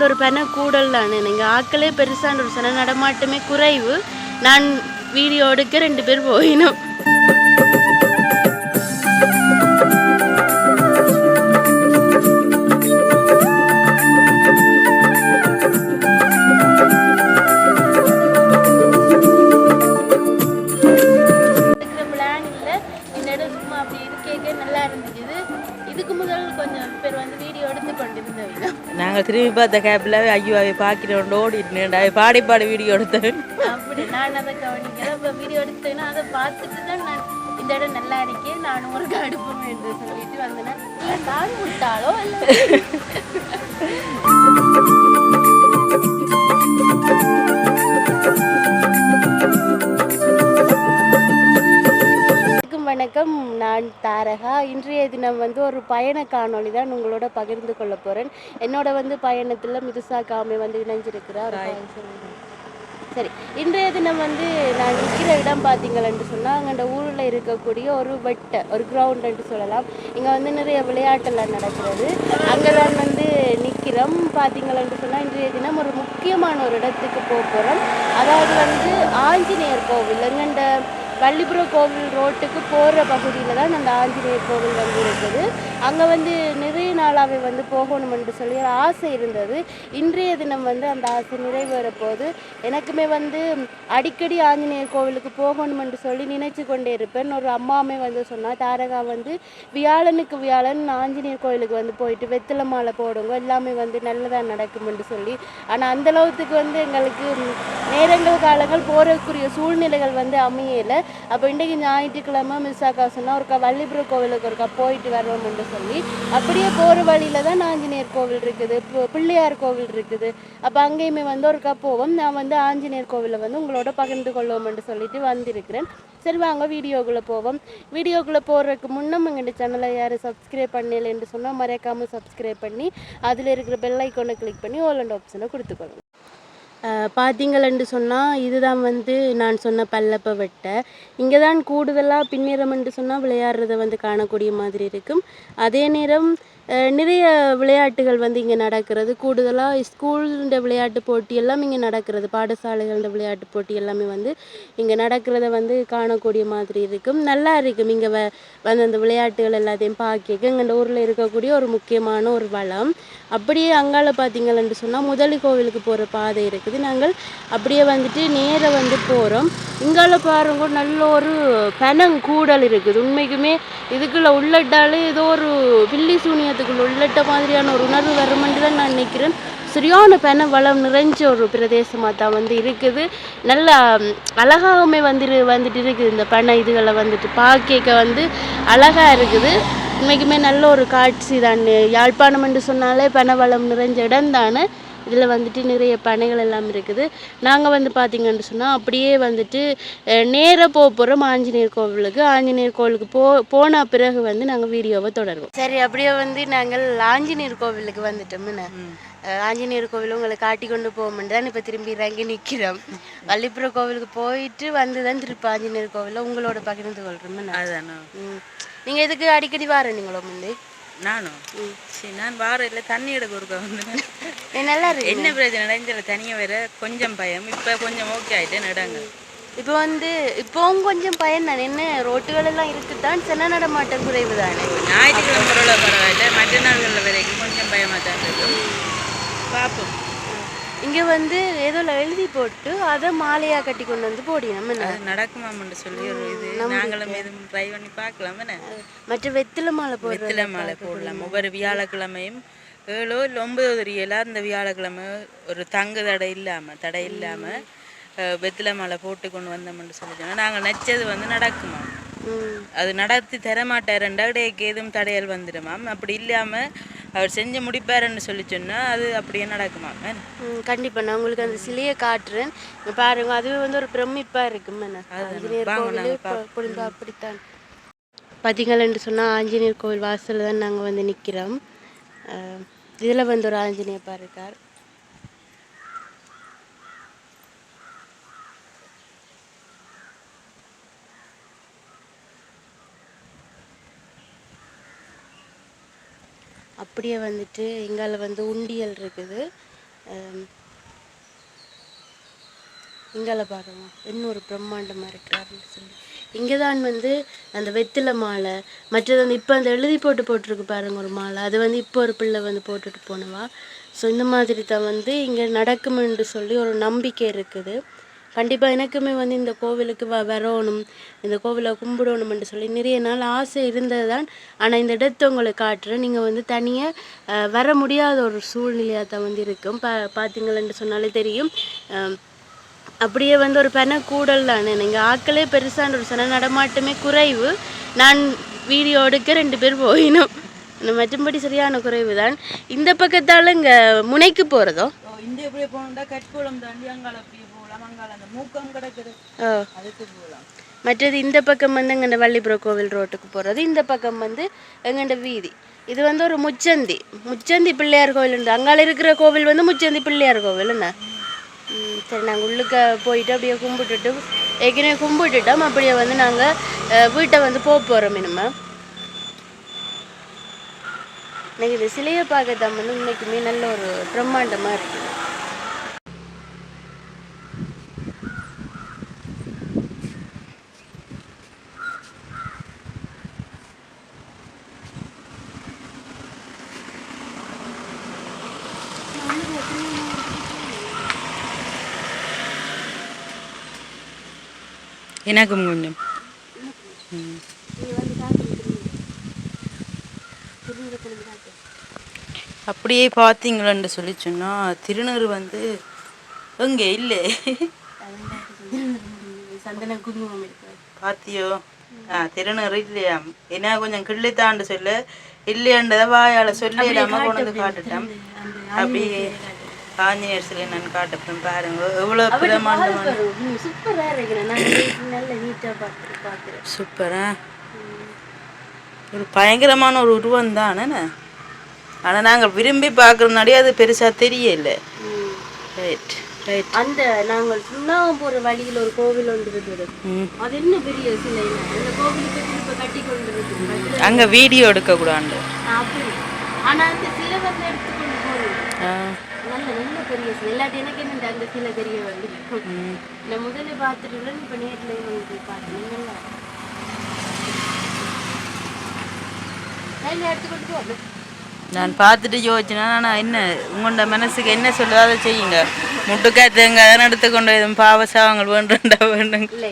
ஒரு பென கூடல் தானே. நீங்கள் ஆக்களே பெருசான ஒரு சன நடமாட்டமே குறைவு. நான் வீடியோ எடுக்க 2 பேர் போயினோம். நாங்கள் திரும்பி பார்த்த கேப்பில் ஐயோ அவை பார்க்கிறோம் ஓடிட்டு அவை பாடி வீடியோ எடுத்தேன். அப்படி நான் அதை கவனிக்கிறேன். இப்போ வீடியோ எடுத்தேன்னா அதை பார்த்துட்டு தான் நான் இந்த இடம் நல்லா இருக்கேன் நானும் ஒரு அடுப்போம் என்று சொல்லிட்டு வந்தேன். இல்லை நான் விட்டாலோ இல்லை வணக்கம், நான் தாரகா. இன்றைய தினம் ஒரு பயண காணொளி தான் உங்களோட பகிர்ந்து கொள்ள போகிறேன். என்னோட பயணத்தில் மிதுசா காமே இணைஞ்சிருக்கிறார். சரி, இன்றைய தினம் நான் நிற்கிற இடம் பார்த்தீங்களன்னு சொன்னால் அங்கே ஊரில் இருக்கக்கூடிய ஒரு கிரவுண்டுன்னு சொல்லலாம். இங்கே நிறைய விளையாட்டெல்லாம் நடக்கிறது. அங்கே தான் நிற்கிறோம். பார்த்தீங்களன்னு சொன்னால் இன்றைய தினம் ஒரு முக்கியமான ஒரு இடத்துக்கு போகிறோம். அதாவது ஆஞ்சநேயர் கோவில். எங்கண்ட வள்ளிபுரம் கோவில் ரோட்டுக்கு போகிற பகுதியில் தான் அந்த ஆஞ்சநேயர் கோவில் இருக்குது. அங்கே நிறைய நாளாகவே போகணுமென்று சொல்லி ஒரு ஆசை இருந்தது. இன்றைய தினம் அந்த ஆசை நிறைவேற போது. எனக்குமே அடிக்கடி ஆஞ்சநேயர் கோவிலுக்கு போகணுமென்று சொல்லி நினைச்சு கொண்டே இருப்பேன். ஒரு அம்மாவுமே சொன்னால் தாரகா வியாழனுக்கு வியாழன் ஆஞ்சநேயர் கோவிலுக்கு போயிட்டு வெத்தலை மாலை போடுங்க, எல்லாமே நல்லதாக நடக்குமென்று சொல்லி. ஆனால் அந்தளவுக்கு எங்களுக்கு நேரங்கள் காலங்கள் போகிறக்குரிய சூழ்நிலைகள் அமையலை. அப்போ இன்றைக்கு ஞாயிற்றுக்கிழமை மிஸ்ஸாக்கா சொன்னால் ஒருக்கா வள்ளிபுரம் கோவிலுக்கு ஒருக்கா போயிட்டு வரணும்னு சொல்லி அப்படியே போகிற வழியில் தான் ஆஞ்சநேயர் கோவில் இருக்குது, பிள்ளையார் கோவில் இருக்குது. அப்போ அங்கேயுமே ஒருக்கா போவோம். நான் ஆஞ்சநேயர் கோவிலை உங்களோட பகிர்ந்து கொள்வோம்னு சொல்லிட்டு வந்திருக்கிறேன். சரி வாங்க வீடியோக்குள்ளே போவோம். வீடியோக்குள்ளே போகிறதுக்கு முன்னே எங்கள் சேனலை யாரும் சப்ஸ்கிரைப் பண்ணலைன்னு சொன்னால் மறக்காமல் சப்ஸ்கிரைப் பண்ணி அதில் இருக்கிற பெல் ஐக்கானை கிளிக் பண்ணி ஆல் அண்ட் ஆப்ஷனை கொடுத்துக்கொள்ளுங்க. பார்த்தீங்களென்று சொன்னால் இதுதான் நான் சொன்ன பல்லப்ப வெட்டை. இங்கே தான் கூடுதலாக பின்னிறம் என்று சொன்னால் விளையாடுறதை காணக்கூடிய மாதிரி இருக்கும். அதே நேரம் நிறைய விளையாட்டுகள் இங்கே நடக்கிறது. கூடுதலாக ஸ்கூலுடைய விளையாட்டு போட்டி எல்லாம் இங்கே நடக்கிறது. பாடசாலைகளோட விளையாட்டு போட்டி எல்லாமே இங்கே நடக்கிறத காணக்கூடிய மாதிரி இருக்கும். நல்லா இருக்கும். இங்கே அந்த விளையாட்டுகள் எல்லாத்தையும் பார்க்க எங்கள் ஊரில் இருக்கக்கூடிய ஒரு முக்கியமான ஒரு வளம். அப்படியே அங்கால பார்த்தீங்களென்று சொன்னால் முதலி கோவிலுக்கு போகிற பாதை இருக்குது. நாங்கள் அப்படியே நேராக போகிறோம். இங்கால பாருங்க நல்ல ஒரு பெனங்கூடல் இருக்குது. உண்மைக்குமே இதுக்குள்ளே உள்ளட்டாலே ஏதோ ஒரு பில்லி சூனியத்துக்குள்ள உள்ளட்ட மாதிரியான ஒரு உணர்வு வருமென்று தான் நான் நினைக்கிறேன். சரியான பென வளம் நிறைஞ்ச ஒரு பிரதேசமாக தான் இருக்குது. நல்லா அழகாகவுமே வந்துட்டு இருக்குது. இந்த பெனை இதுகளை பார்க்க அழகாக இருக்குது. உண்மைக்குமே நல்ல ஒரு காட்சி தான். யாழ்ப்பாணம் என்று சொன்னாலே பென வளம் நிறைஞ்ச இடம் தானே. இதில் நிறைய பனைகள் எல்லாம் இருக்குது. நாங்கள் பார்த்திங்கன்னு சொன்னால் அப்படியே நேராக போகிறோம் ஆஞ்சநேயர் கோவிலுக்கு. ஆஞ்சநேயர் கோவிலுக்கு போன பிறகு நாங்கள் வீடியோவை தொடருவோம். சரி, அப்படியே நாங்கள் ஆஞ்சநேயர் கோவிலுக்கு வந்துட்டோம்னு. ஆஞ்சநேயர் கோவில் உங்களை காட்டி கொண்டு போகும்போது தான் இப்போ திரும்பி இறங்கி நிற்கிறோம். வள்ளிபுரம் கோவிலுக்கு போயிட்டு தான் திருப்பி ஆஞ்சநேயர் கோவிலில் உங்களோட பகிர்ந்து கொள்கிறோம். அதுதானே. நீங்கள் எதுக்கு அடிக்கடி வாரீங்களோ முந்தி? நானும் சரி, நான் வாரம் இல்லை தண்ணி எடுக்க ஒருக்க நல்லா இருக்கு. என்ன பிரச்சனை இதில் தனியாக வேற கொஞ்சம் பயம். இப்போ கொஞ்சம் ஓகே ஆகிட்டே நடங்க. இப்போ இப்போவும் கொஞ்சம் பயம் தானே. என்ன ரோட்டுகள் எல்லாம் இருக்குதான், சென்ன நடமாட்டம் குறைவு தானே. ஞாயிற்றுக்கிழமை பரவாயில்ல, மற்ற நாள்களில் வரைக்கும் கொஞ்சம் பயமாக தான் இருக்கும். பார்ப்போம். இங்கே ஏதோ எழுதி போட்டு அதை மாலையாக கட்டி கொண்டு போடினோம். நடக்குமான்னு சொல்லி ஒரு இது நாங்களும் எதுவும் ட்ரை பண்ணி பார்க்கலாம். மற்ற வெத்திலை மாலை போடலாம். ஒவ்வொரு வியாழக்கிழமையும் 7 இல்லை 9 தெரியல அந்த வியாழக்கிழமை ஒரு தடை இல்லாமல் வெத்திலை மாலை போட்டு கொண்டு வந்தோம்னு சொல்லிச்சோன்னா நாங்கள் நினச்சது நடக்குமா. அது நடத்தி தரமாட்டாருண்டா இடையக்கு எதுவும் தடையல் வந்துடுமாம். அப்படி இல்லாமல் அவர் செஞ்சு முடிப்பாருன்னு சொல்லி சொன்னால் அது அப்படியே நடக்குமா. கண்டிப்பாக நான் உங்களுக்கு அந்த சிலையை காட்டுறேன் பாருங்க. அதுவே ஒரு பிரமிப்பாக இருக்கும். அப்படித்தான் பார்த்தீங்களன்னு சொன்னால் ஆஞ்சநேயர் கோவில் வாசலில் தான் நாங்கள் நிற்கிறோம். இதில் ஒரு ஆஞ்சநேயப்பா இருக்கார். அப்படியே இங்கால உண்டியல் இருக்குது. இங்கால பாருங்க இன்னொரு பிரம்மாண்டமாக இருக்கிறாருன்னு சொல்லி இங்கே தான் வந்து அந்த வெத்திலை மாலை மற்றது வந்து இப்போ அந்த எழுதி போட்டிருக்கு பாருங்க ஒரு மாலை அது வந்து இப்போ ஒரு பிள்ளை வந்து போட்டுட்டு போனவா. ஸோ இந்த மாதிரி தான் வந்து இங்கே நடக்குமென்று சொல்லி ஒரு நம்பிக்கை இருக்குது. கண்டிப்பாக எனக்குமே வந்து இந்த கோவிலுக்கு வரணும், இந்த கோவிலை கும்பிடணும்னு சொல்லி நிறைய நாள் ஆசை இருந்தது தான். ஆனால் இந்த இடத்தை உங்களுக்கு காட்டுறேன். நீங்கள் வந்து தனியாக வர முடியாத ஒரு சூழ்நிலையாக தான் வந்து இருக்கும். பார்த்தீங்களன்னு சொன்னாலே தெரியும். அப்படியே வந்து ஒரு பென கூடல் தானே, நீங்கள் ஆக்களே பெருசான ஒரு சன நடமாட்டமே குறைவு. நான் வீடியோ எடுக்க 2 பேர் போயினோம், மற்றும்படி சரியான குறைவு தான். இந்த பக்கத்தால் இங்கே முனைக்கு போகிறதோ இந்த இப்படியே போகணும்டா கட்கோளம் தாண்டி அங்கால அப்படியே போகலாம். அங்கால அந்த மூக்கம் கிடக்குது அதுக்கு போகலாம். மற்றது இந்த பக்கம் வந்து எங்கண்ட வள்ளிபுரம் கோவில் ரோட்டுக்கு போகிறது. இந்த பக்கம் வந்து எங்கண்ட வீதி. இது வந்து ஒரு முச்சந்தி பிள்ளையார் கோவில். அங்கால இருக்கிற கோவில் வந்து முச்சந்தி பிள்ளையார் கோவில் என்ன. சரி, நாங்கள் உள்ளுக்க போயிட்டு அப்படியே கும்பிட்டுட்டு ஏற்கனவே கும்பிட்டுட்டோம். அப்படியே வந்து நாங்கள் வீட்டை வந்து போகிறோம். இனிமே எனக்கு இந்த சிலையை பார்க்க தான் வந்து இன்னைக்குமே நல்ல ஒரு பிரம்மாண்டமாக இருக்குது. எனக்கும் கொஞ்சம் அப்படியே பார்த்தீங்களன்னு சொல்லி சொன்னால் திருநூறு வந்து எங்கே இல்லை. சந்தன குங்குமம் பார்த்தியோ? திருநூறு இல்லையா? என்ன கொஞ்சம் கிள்ளித்தாண்டு சொல்ல இல்லையாண்டதை வாயால் சொல்லி இல்லாமல் கொண்டு வந்து காட்டுட்டேன். அப்படியே ஆஞ்சநேயர் சிலை நான் காட்டுப்பேன் பாருங்க, எவ்வளோ பிரமாண்டமான சூப்பரா ஒரு பயங்கரமான ஒரு உருவம் தானே. ஆனால் நாங்கள் விரும்பி பார்க்குறதுனாடி அது பெருசாக தெரியல. Right right. அந்த நாங்கள் சுண்ணாகம் போகிற வழியில் ஒரு கோவில் ஒன்று இருக்குது. அது என்ன பெரிய சிலை. அந்த கோவிலுக்கு திரும்ப கட்டி கொண்டு இருக்குது. அங்கே வீடியோ எடுக்கக்கூடாது. அப்படி ஆனால் அந்த சிலை வந்து எடுத்துக்கொண்டு போகணும். நல்ல நல்ல பெரிய சிலை. எல்லாத்தையும் எனக்கு என்ன அந்த சிலை தெரிய வந்து நான் முதல்ல பார்த்துட்டு இப்போ நேரில் வந்து பார்த்தேன். நல்லா எடுத்துக்கொண்டு போகணும். நான் பார்த்துட்டு யோசிச்சேன்னா நான் என்ன உங்களோட மனசுக்கு என்ன சொல்லுதோ அதை செய்யுங்க. முட்டுக்கா தேங்காய் அதெல்லாம் எடுத்துக்கொண்டு எதுவும் பாவசாவங்கள் வேண்டுண்டா வேண்டுங்க. இல்லை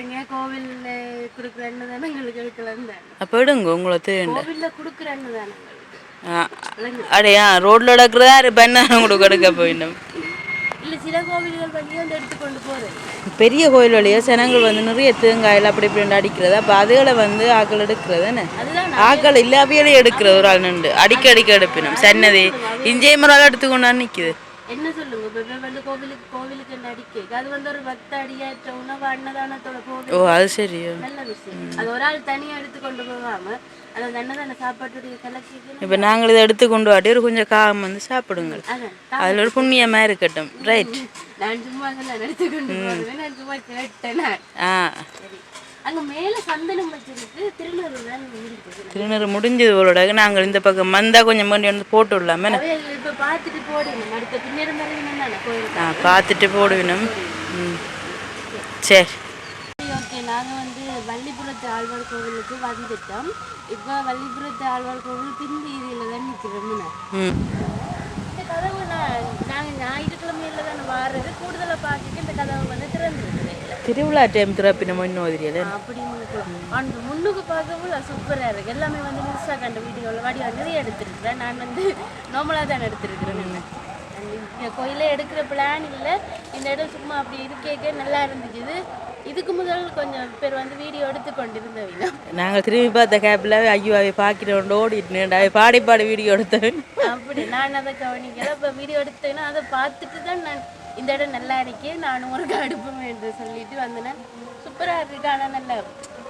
இங்கே கோவிலில் கொடுக்குற எண்ணெய் தானே எங்களுக்கு எடுக்கலாம் தான். அப்போ எடுங்க உங்களை தேங்க கோவிலில் கொடுக்குற எண்ணெய் தானே. அடையா ரோட்ல நடக்கிறதா பண்ணாலும் உங்களுக்கு எடுக்க போயிடும். இல்லை சில கோவில்கள் வழியாக வந்து எடுத்துக்கொண்டு போகிறேன். பெரிய கோயில் வழியாக ஜனங்கள் வந்து நிறைய தேங்காயில் அப்படி இப்படி அடிக்கிறது. அப்போ அதுகளை வந்து ஆக்கள் எடுக்கிறதுன்னு ஆக்கள் இல்லை அவையிலே எடுக்கிறது. ஒரு ஆள் நின்று அடிக்க எடுப்பினும் சன்னதி இஞ்சே மரம் எடுத்துக்கொண்டான்னு நிற்குது. என்ன சொல்லுங்க இப்போ வந்து கோவிலுக்கு அடிக்க அது வந்து ஒரு பக்த அடியாற்ற உணவு அன்னதானத்தோட கோவில். ஓ அது சரியோ, நல்ல விஷயம். அது ஒரு ஆள் தனியாக எடுத்துக்கொண்டு போகாம அந்த அன்னதான சாப்பாட்டுடைய கலெக்ஷன். இப்போ நாங்கள் இதை எடுத்துக்கொண்டு வாட்டி ஒரு கொஞ்சம் காகம் வந்து சாப்பிடுங்க, அதில் ஒரு புண்ணியமாக இருக்கட்டும். ரைட். நான் சும்மா எடுத்துக்கொண்டு போவேன். நான் சும்மா கேட்டேன். அங்கே மேலே சந்தனம் வச்சிருக்கு. திருநூறு முடிஞ்சது போலோட. நாங்கள் இந்த பக்கம் வந்தால் கொஞ்சம் வேண்டி வந்து போட்டு விடலாமே. இப்போ பார்த்துட்டு போடுவேன். அடுத்த பின்னேற பார்த்துட்டு போடுவேணும். சரி ஓகே. நாங்கள் வந்து வள்ளிபுரத்து ஆழ்வார் கோவிலுக்கு வந்துட்டோம். இப்போ வள்ளிபுரத்து ஆழ்வார் கோவில் பின் வீதியில் தான் நிற்கிறோம். இந்த கதவு நாங்கள் ஞாயிற்றுக்கிழமையில தான் வாடுறது. கூடுதலாக பார்த்துட்டு இந்த கதவு வந்து திறந்துருக்கு. திருவிழா டைம் திறப்பின முன்னோதிரியல அப்படி அந்த முன்னுக்கு பார்க்கவும் சூப்பராக இருக்குது. எல்லாமே வந்து மிஸ்ஸாக கண்ட வீடியோவில் வாடி நிறைய எடுத்துருக்குறேன். நான் வந்து நார்மலாக தான் எடுத்துருக்குறேன். இந்த கோயிலே எடுக்கிற பிளான் இல்லை. இந்த இடம் சும்மா அப்படி இருக்கே நல்லா இருந்துச்சு. இதுக்கு முதல் கொஞ்சம் பேர் வந்து வீடியோ எடுத்து கொண்டிருந்தவங்க. நாங்கள் திரும்பி பார்த்த கேப்பில் ஐயோ அவை பார்க்கிறோம் ஓடிட்டு அவை பாடி வீடியோ எடுத்தேன். அப்படி நான் அதை கவனிக்கல. இப்போ வீடியோ எடுத்தேன்னா அதை பார்த்துட்டு தான் நான் இந்த இடம் நல்லா இருக்கே நானும் ஒரு அடுப்பேன் என்று சொல்லிட்டு வந்தேன். சூப்பராக இருக்கு. ஆனால் நல்லா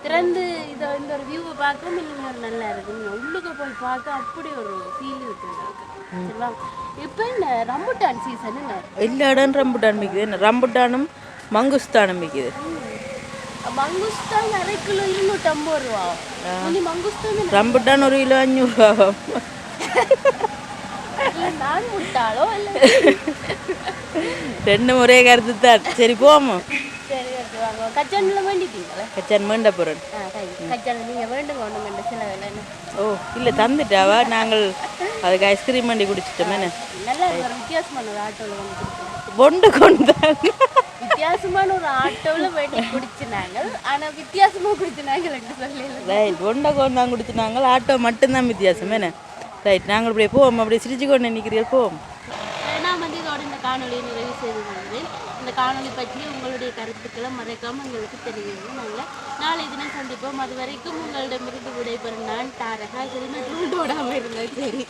திறந்து இதை இந்த ஒரு வியூவை பார்க்கவும் இன்னும் ஒரு நல்லா இருக்குது. உள்ளுக்கு போய் பார்க்க அப்படி ஒரு ஃபீல் இருக்குது. சரிவா? இப்போ இந்த ரம்புட்டான் சீசன் எல்லா இடம் ரம்புட்டான் மிக்குது. ரம்புட்டானும் மங்குஸ்தானும் மிக்குது. மங்குஸ்தான் அரை கிலோ 250 ரூபா. ரம்புட்டான் ஒரு கிலோ 500 ரூபா. இல்ல நான் முட்டாளோ இல்ல ரெண்டு முறையே கருத்து தான். சரி போமோ. சரி ஓகே வாங்க. கச்சான்ல வேண்டிட்டீங்களா? கச்சான் மீண்ட போகிறேன். கச்சான் நீங்க வேண்டுங்க ஒண்ணு கண்ட சில வேலை ஓ இல்லை தந்துட்டாவா, நாங்கள் அதுக்கு ஐஸ்கிரீம் வண்டி குடிச்சிட்டோமே. நல்லா ஒரு வித்தியாசமான ஒரு ஆட்டோவில் வந்து குடிச்சோம். பொண்டு கொண்டாங்க. வித்தியாசமான ஒரு ஆட்டோவில் வேண்டி குடிச்சினாங்க. ஆனால் வித்தியாசமாக குடிச்சினாங்க சொல்லல. ரைட், பொண்டை கொண்டாங்க குடிச்சினாங்க. ஆட்டோ மட்டும்தான் வித்தியாசம் என்ன. ரைட், நாங்கள் இப்படியே போவோம். அப்படியே சிரிச்சு கொண்டு நிற்கிறீர்கள் போவோம். நான் வந்து இதோட இந்த காணொலியை நிறைவு செய்து கொள்கிறேன். இந்த காணொலி பற்றி உங்களுடைய கருத்துக்களை மறைக்காமல் எங்களுக்கு தெரிவிங்க. நாங்கள் நாளை தினம் சந்திப்போம். அது வரைக்கும் உங்களிடமிருந்து விடைபெறும் நான் தாரகா. சரி, நான் விடாமல் இருந்தேன். சரி.